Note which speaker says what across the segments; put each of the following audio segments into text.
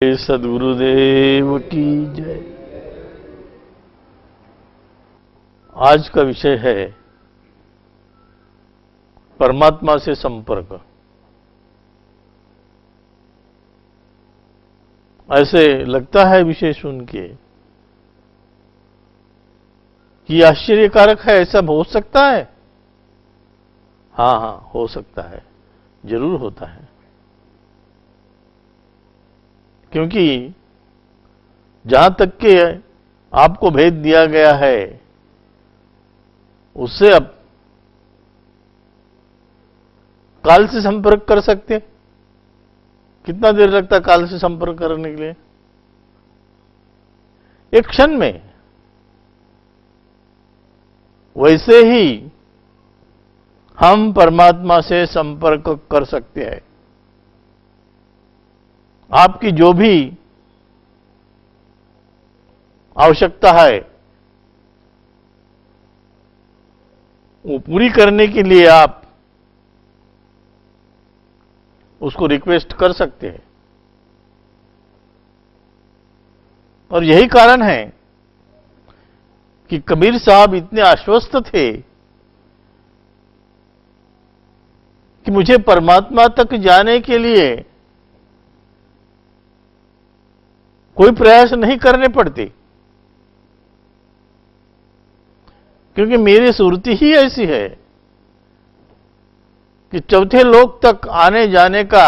Speaker 1: सद्गुरुदेव की जय। आज का विषय है परमात्मा से संपर्क। ऐसे लगता है विषय सुन के कि आश्चर्यकारक है, ऐसा हो सकता है? हाँ, हो सकता है, जरूर होता है। क्योंकि जहां तक के आपको भेद दिया गया है उससे अब काल से संपर्क कर सकते हैं। कितना देर लगता है काल से संपर्क करने के लिए? एक क्षण में। वैसे ही हम परमात्मा से संपर्क कर सकते हैं। आपकी जो भी आवश्यकता है वो पूरी करने के लिए आप उसको रिक्वेस्ट कर सकते हैं। और यही कारण है कि कबीर साहब इतने आश्वस्त थे कि मुझे परमात्मा तक जाने के लिए कोई प्रयास नहीं करने पड़ते, क्योंकि मेरी सुरती ही ऐसी है कि चौथे लोक तक आने जाने का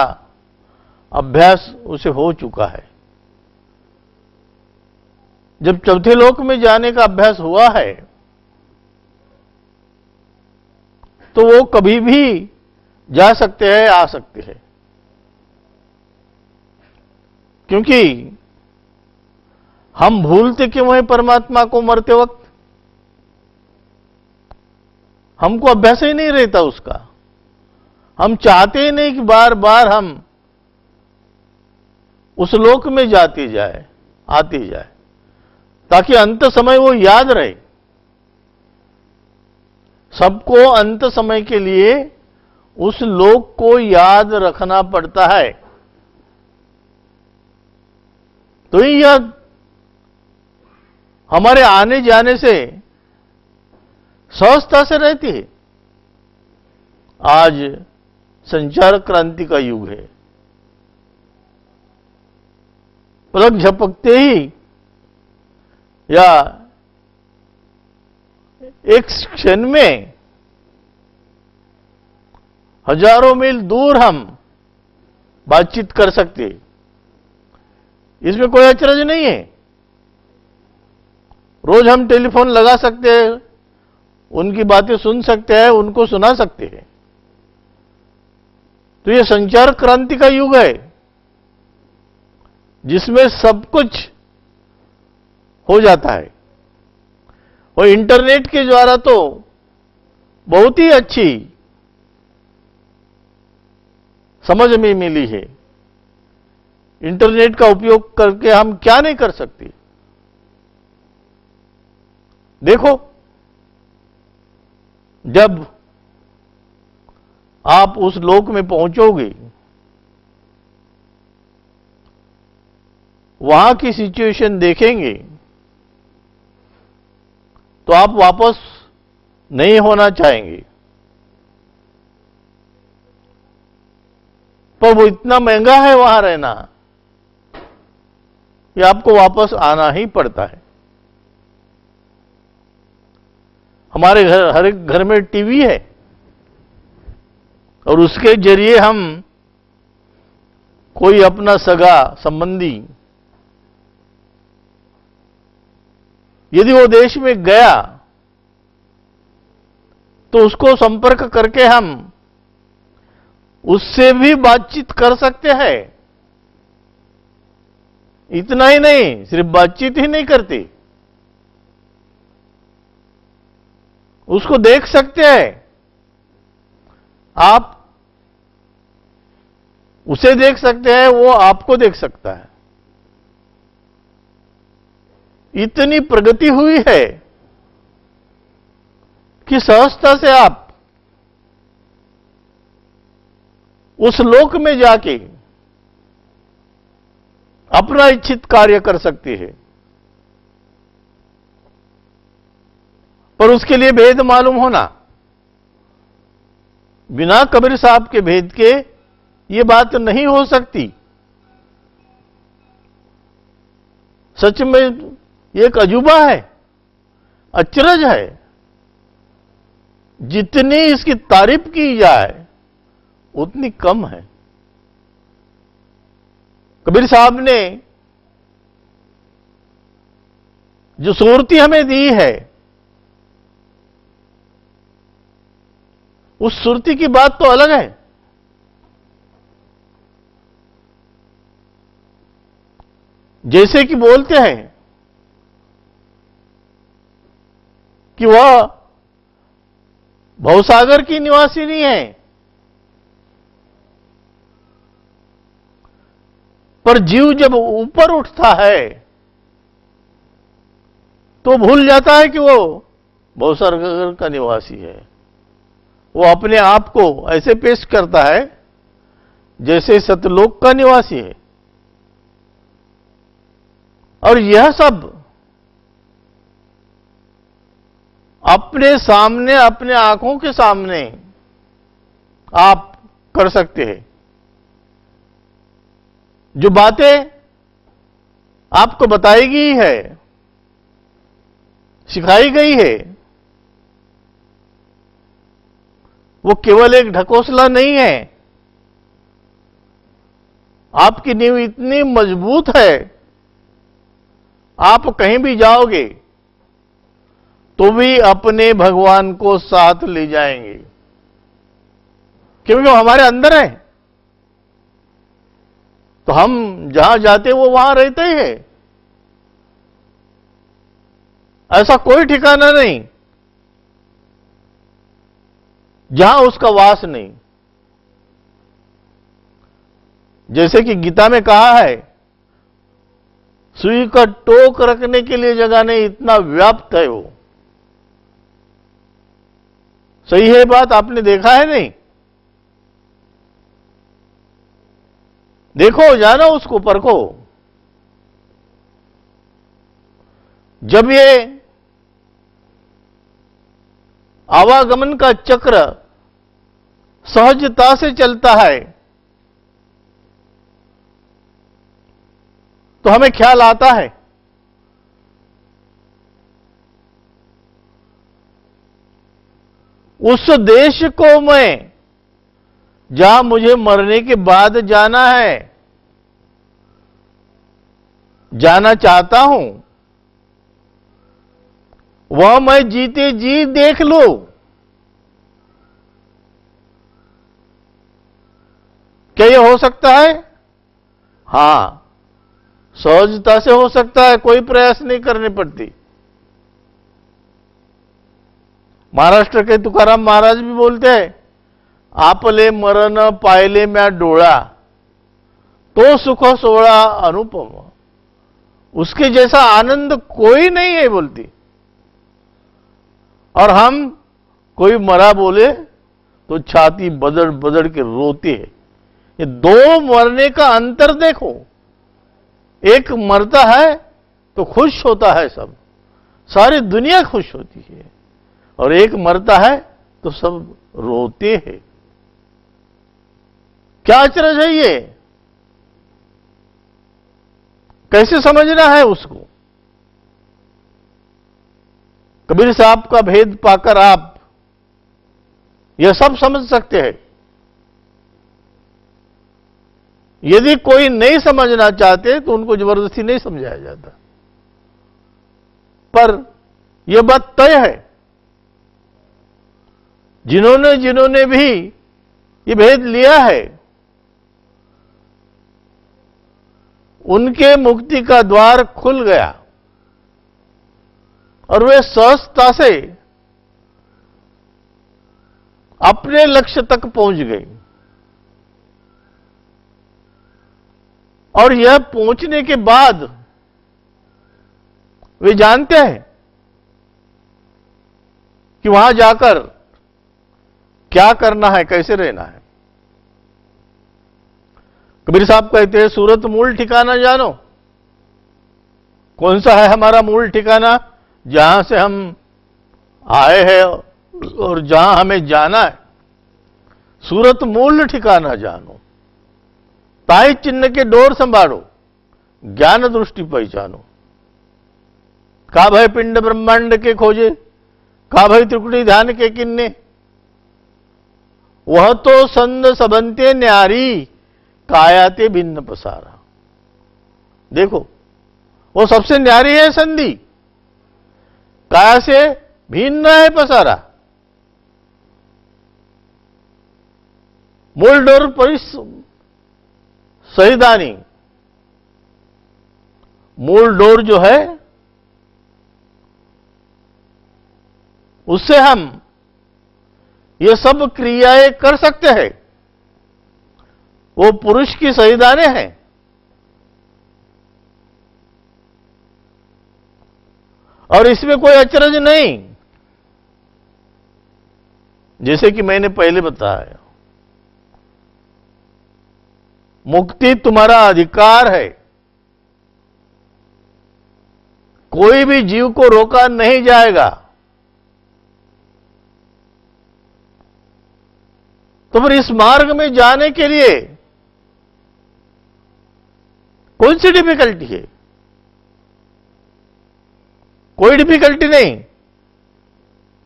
Speaker 1: अभ्यास उसे हो चुका है। जब चौथे लोक में जाने का अभ्यास हुआ है तो वो कभी भी जा सकते हैं, आ सकते हैं। क्योंकि हम भूलते क्यों हैं परमात्मा को मरते वक्त? हमको अभ्यास ही नहीं रहता उसका। हम चाहते ही नहीं कि बार बार हम उस लोक में जाते जाए, आते जाए, ताकि अंत समय वो याद रहे। सबको अंत समय के लिए उस लोक को याद रखना पड़ता है, तो यह हमारे आने जाने से सहजता से रहती है। आज संचार क्रांति का युग है। पलक झपकते ही या एक क्षण में हजारों मील दूर हम बातचीत कर सकते। इसमें कोई अचरज नहीं है। रोज हम टेलीफोन लगा सकते हैं, उनकी बातें सुन सकते हैं, उनको सुना सकते हैं। तो यह संचार क्रांति का युग है जिसमें सब कुछ हो जाता है। और इंटरनेट के द्वारा तो बहुत ही अच्छी समझ में मिली है। इंटरनेट का उपयोग करके हम क्या नहीं कर सकते। देखो, जब आप उस लोक में पहुंचोगे, वहां की सिचुएशन देखेंगे तो आप वापस नहीं होना चाहेंगे। पर वो इतना महंगा है वहां रहना कि आपको वापस आना ही पड़ता है। हमारे घर, हर एक घर में टीवी है और उसके जरिए हम कोई अपना सगा संबंधी यदि वो देश में गया तो उसको संपर्क करके हम उससे भी बातचीत कर सकते हैं। इतना ही नहीं, सिर्फ बातचीत ही नहीं करते, उसको देख सकते हैं। आप उसे देख सकते हैं, वो आपको देख सकता है। इतनी प्रगति हुई है कि सहजता से आप उस लोक में जाके अपना इच्छित कार्य कर सकती है, पर उसके लिए भेद मालूम होना। बिना कबीर साहब के भेद के ये बात नहीं हो सकती। सच में ये एक अजूबा है, अचरज है। जितनी इसकी तारीफ की जाए उतनी कम है। कबीर साहब ने जो सूरती हमें दी है, उस सुरती की बात तो अलग है। जैसे कि बोलते हैं कि वह भवसागर की निवासी नहीं है, पर जीव जब ऊपर उठता है तो भूल जाता है कि वो भवसागर का निवासी है। वो अपने आप को ऐसे पेश करता है जैसे सतलोक का निवासी है। और यह सब अपने सामने, अपने आंखों के सामने आप कर सकते हैं। जो बातें आपको बताई गई है, सिखाई गई है, वो केवल एक ढकोसला नहीं है। आपकी नींव इतनी मजबूत है, आप कहीं भी जाओगे तो भी अपने भगवान को साथ ले जाएंगे, क्योंकि वो हमारे अंदर है। तो हम जहां जाते वो वहां रहते ही है। ऐसा कोई ठिकाना नहीं जहां उसका वास नहीं। जैसे कि गीता में कहा है, सुई का टोक रखने के लिए जगह नहीं, इतना व्याप्त है वो। सही है बात, आपने देखा है नहीं? देखो, जानो उसको, परखो। जब ये आवागमन का चक्र सहजता से चलता है तो हमें ख्याल आता है उस देश को मैं जहां मुझे मरने के बाद जाना है, जाना चाहता हूं, वह मैं जीते जी देख लूं। क्या यह हो सकता है? हां, सहजता से हो सकता है, कोई प्रयास नहीं करनी पड़ती। महाराष्ट्र के तुकाराम महाराज भी बोलते हैं, आपले मरण पाहिले म्या डोळा, तो सुख सोळा अनुपम। उसके जैसा आनंद कोई नहीं है बोलती। और हम कोई मरा बोले तो छाती बदड़ बदड़ के रोते हैं। ये दो मरने का अंतर देखो। एक मरता है तो खुश होता है सब, सारी दुनिया खुश होती है, और एक मरता है तो सब रोते हैं। क्या अचरज है ये? कैसे समझना है उसको? कबीर साहब का भेद पाकर आप यह सब समझ सकते हैं। यदि कोई नहीं समझना चाहते तो उनको जबरदस्ती नहीं समझाया जाता। पर यह बात तय है, जिन्होंने जिन्होंने भी ये भेद लिया है, उनके मुक्ति का द्वार खुल गया और वे सहजता से अपने लक्ष्य तक पहुंच गए। और यह पहुंचने के बाद वे जानते हैं कि वहां जाकर क्या करना है, कैसे रहना है। कबीर साहब कहते हैं, सूरत मूल ठिकाना जानो, कौन सा है हमारा मूल ठिकाना, जहां से हम आए हैं और जहां हमें जाना है। सूरत मूल ठिकाना जानो, ताई चिन्ह के डोर संभालो, ज्ञान दृष्टि पहचानो। का भय पिंड ब्रह्मांड के खोजे, का भय त्रिकुटी ध्यान के किन्ने। वह तो संद सबंते न्यारी, कायाते भिन्न पसारा। देखो, वो सबसे न्यारी है संधि, काया से भिन्न है पसारा। मूल डोर परिस सहिदानी, मूल डोर जो है उससे हम ये सब क्रियाएं कर सकते हैं। वो पुरुष की सहिदाने हैं। और इसमें कोई अचरज नहीं, जैसे कि मैंने पहले बताया, मुक्ति तुम्हारा अधिकार है। कोई भी जीव को रोका नहीं जाएगा। तो फिर इस मार्ग में जाने के लिए कौन सी डिफिकल्टी है? कोई डिफिकल्टी नहीं,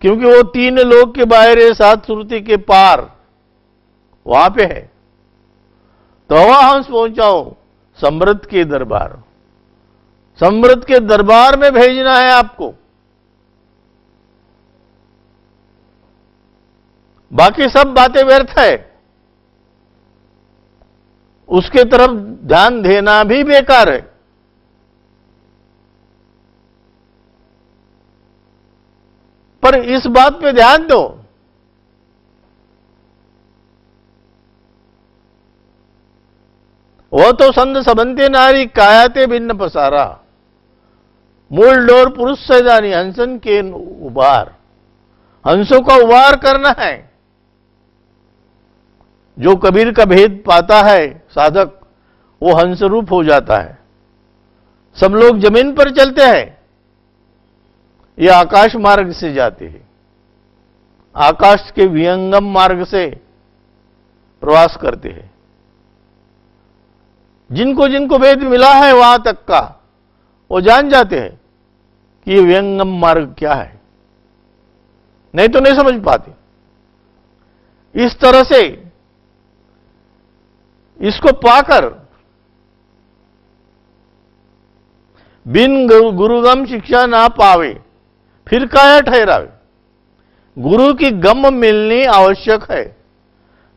Speaker 1: क्योंकि वो 3 लोक के बाहर, 7 श्रुति के पार वहां पे है। तो हंस पहुंचाओ समृद्ध के दरबार। समृद्ध के दरबार में भेजना है आपको। बाकी सब बातें व्यर्थ है, उसके तरफ ध्यान देना भी बेकार है। पर इस बात पे ध्यान दो, वह तो संद सबंते नारी, कायाते भिन्न पसारा। मूल डोर पुरुष सैदानी, हंसन के उबार। हंसों का उबार करना है। जो कबीर का भेद पाता है साधक, वो हंस रूप हो जाता है। सब लोग जमीन पर चलते हैं, ये आकाश मार्ग से जाते हैं। आकाश के विहंगम मार्ग से प्रवास करते हैं। जिनको जिनको भेद मिला है वहां तक का, वो जान जाते हैं कि ये विहंगम मार्ग क्या है, नहीं तो नहीं समझ पाते। इस तरह से इसको पाकर बिन गुरुगम शिक्षा ना पावे, फिर काया ठहरावे। गुरु की गम मिलनी आवश्यक है,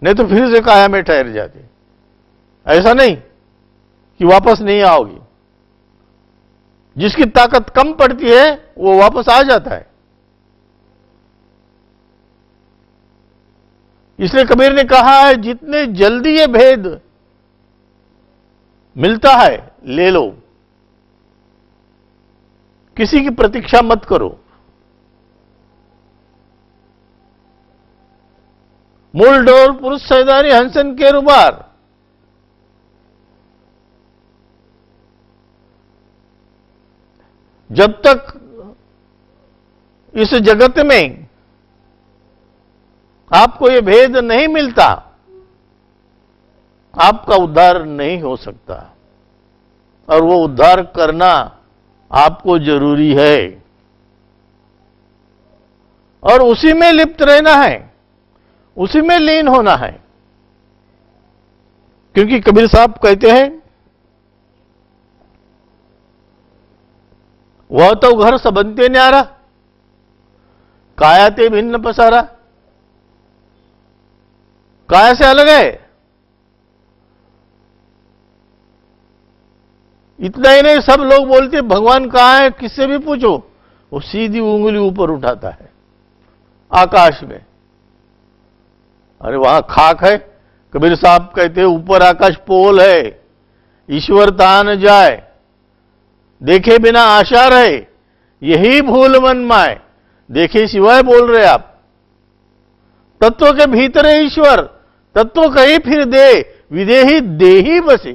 Speaker 1: नहीं तो फिर से काया में ठहर जाते। ऐसा नहीं कि वापस नहीं आओगी। जिसकी ताकत कम पड़ती है वो वापस आ जाता है। इसलिए कबीर ने कहा है, जितने जल्दी ये भेद मिलता है ले लो, किसी की प्रतीक्षा मत करो। मूल डोर पुरुष सैदानी, हंसन के रुबार। जब तक इस जगत में आपको यह भेद नहीं मिलता, आपका उद्धार नहीं हो सकता। और वो उद्धार करना आपको जरूरी है, और उसी में लिप्त रहना है, उसी में लीन होना है। क्योंकि कबीर साहब कहते हैं, वह तो घर सबंते न्यारा, कायाते भिन्न पसारा। काया से अलग है। इतना ही नहीं, सब लोग बोलते भगवान कहां है, किससे भी पूछो, वो सीधी उंगली ऊपर उठाता है आकाश में। अरे वहां खाक है। कबीर साहब कहते हैं, ऊपर आकाश पोल है, ईश्वर तान जाए, देखे बिना आशा रहे, यही भूल मन माए। देखे सिवाय बोल रहे आप। तत्व के भीतर है ईश्वर, तत्व कहीं फिर दे, विदेही देही बसे।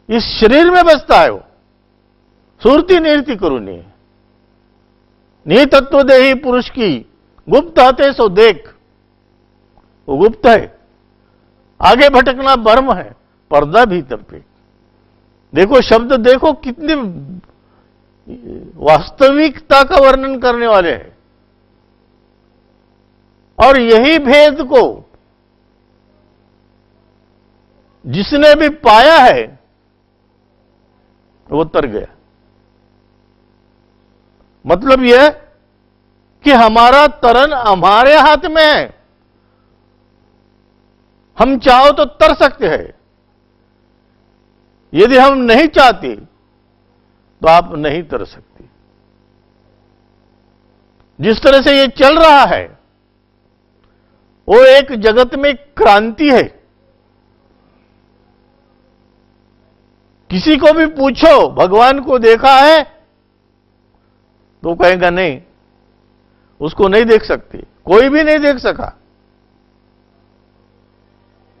Speaker 1: इस शरीर में बसता है वो। सुरती निर्ती करूनी नी तत्वदेही पुरुष की गुप्त हते सो देख। वो गुप्त है, आगे भटकना भ्रम है, पर्दा भीतर पे। देखो शब्द, देखो कितनी वास्तविकता का वर्णन करने वाले हैं। और यही भेद को जिसने भी पाया है वो तर गया। मतलब यह कि हमारा तरन हमारे हाथ में है। हम चाहो तो तर सकते हैं, यदि हम नहीं चाहते तो आप नहीं तर सकते। जिस तरह से ये चल रहा है वो एक जगत में क्रांति है। किसी को भी पूछो भगवान को देखा है तो कहेगा नहीं, उसको नहीं देख सकते, कोई भी नहीं देख सका।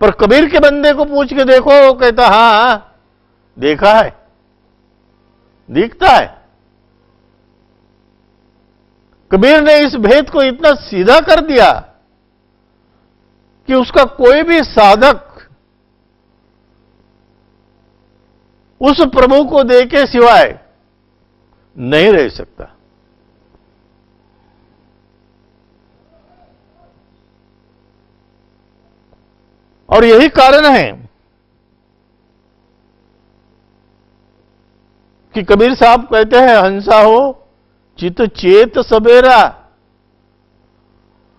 Speaker 1: पर कबीर के बंदे को पूछ के देखो, वो कहता हां देखा है, दिखता है। कबीर ने इस भेद को इतना सीधा कर दिया कि उसका कोई भी साधक उस प्रभु को देखे सिवाय नहीं रह सकता। और यही कारण है कि कबीर साहब कहते हैं, हंसा हो चित चेत सबेरा,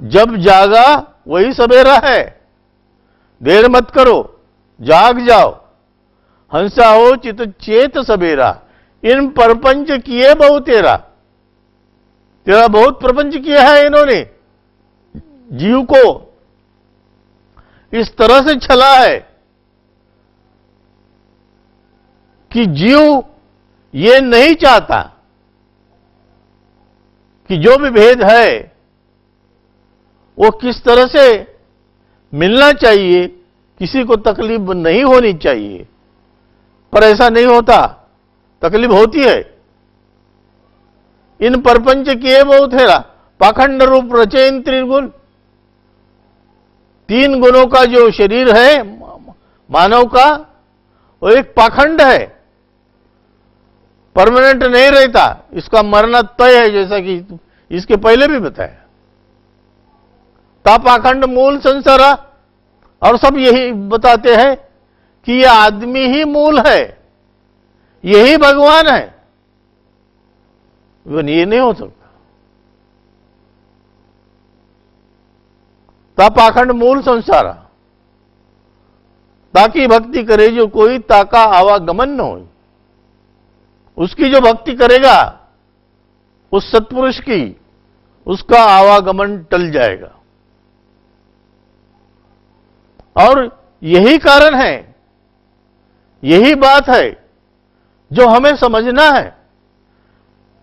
Speaker 1: जब जागा वही सबेरा है, देर मत करो जाग जाओ। हंसा हो चित चेत सबेरा, इन प्रपंच किए बहु तेरा। तेरा बहुत प्रपंच किया है इन्होंने, जीव को इस तरह से छला है कि जीव ये नहीं चाहता कि जो भी भेद है वो किस तरह से मिलना चाहिए, किसी को तकलीफ नहीं होनी चाहिए। पर ऐसा नहीं होता, तकलीफ होती है। इन प्रपंच किए बहुत हेरा, पाखंड रूप रचेन त्रिगुण। तीन गुणों का जो शरीर है मानव का, वो एक पाखंड है, परमानेंट नहीं रहता, इसका मरना तय है, जैसा कि इसके पहले भी बताया। पाखंड मूल संसारा, और सब यही बताते हैं कि यह आदमी ही मूल है, यही भगवान है। ये नहीं हो सकता। पाखंड मूल संसारा, ताकि भक्ति करे जो कोई, ताका आवागमन न हो। उसकी जो भक्ति करेगा उस सत्पुरुष की, उसका आवागमन टल जाएगा। और यही कारण है, यही बात है जो हमें समझना है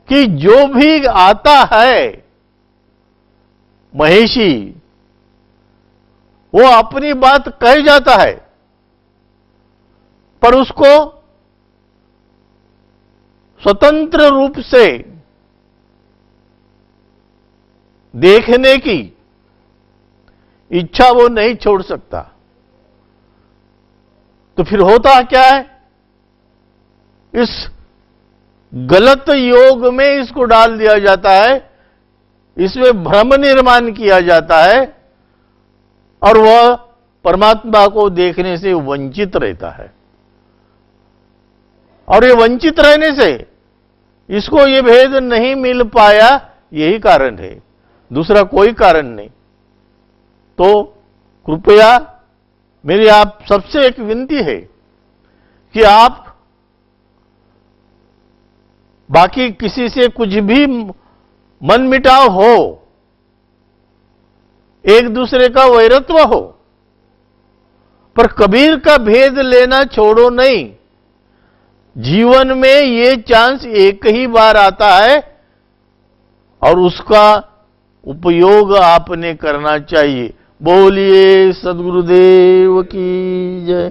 Speaker 1: कि जो भी आता है महेशी, वो अपनी बात कह जाता है, पर उसको स्वतंत्र रूप से देखने की इच्छा वो नहीं छोड़ सकता। तो फिर होता क्या है, इस गलत योग में इसको डाल दिया जाता है, इसमें भ्रम निर्माण किया जाता है, और वह परमात्मा को देखने से वंचित रहता है। और ये वंचित रहने से इसको ये भेद नहीं मिल पाया, यही कारण है, दूसरा कोई कारण नहीं। तो कृपया मेरी आप सबसे एक विनती है कि आप बाकी किसी से कुछ भी मनमिटाव हो, एक दूसरे का वैरत्व हो, पर कबीर का भेद लेना छोड़ो नहीं। जीवन में ये चांस एक ही बार आता है और उसका उपयोग आपने करना चाहिए। बोलिए सद्गुरुदेव की जय।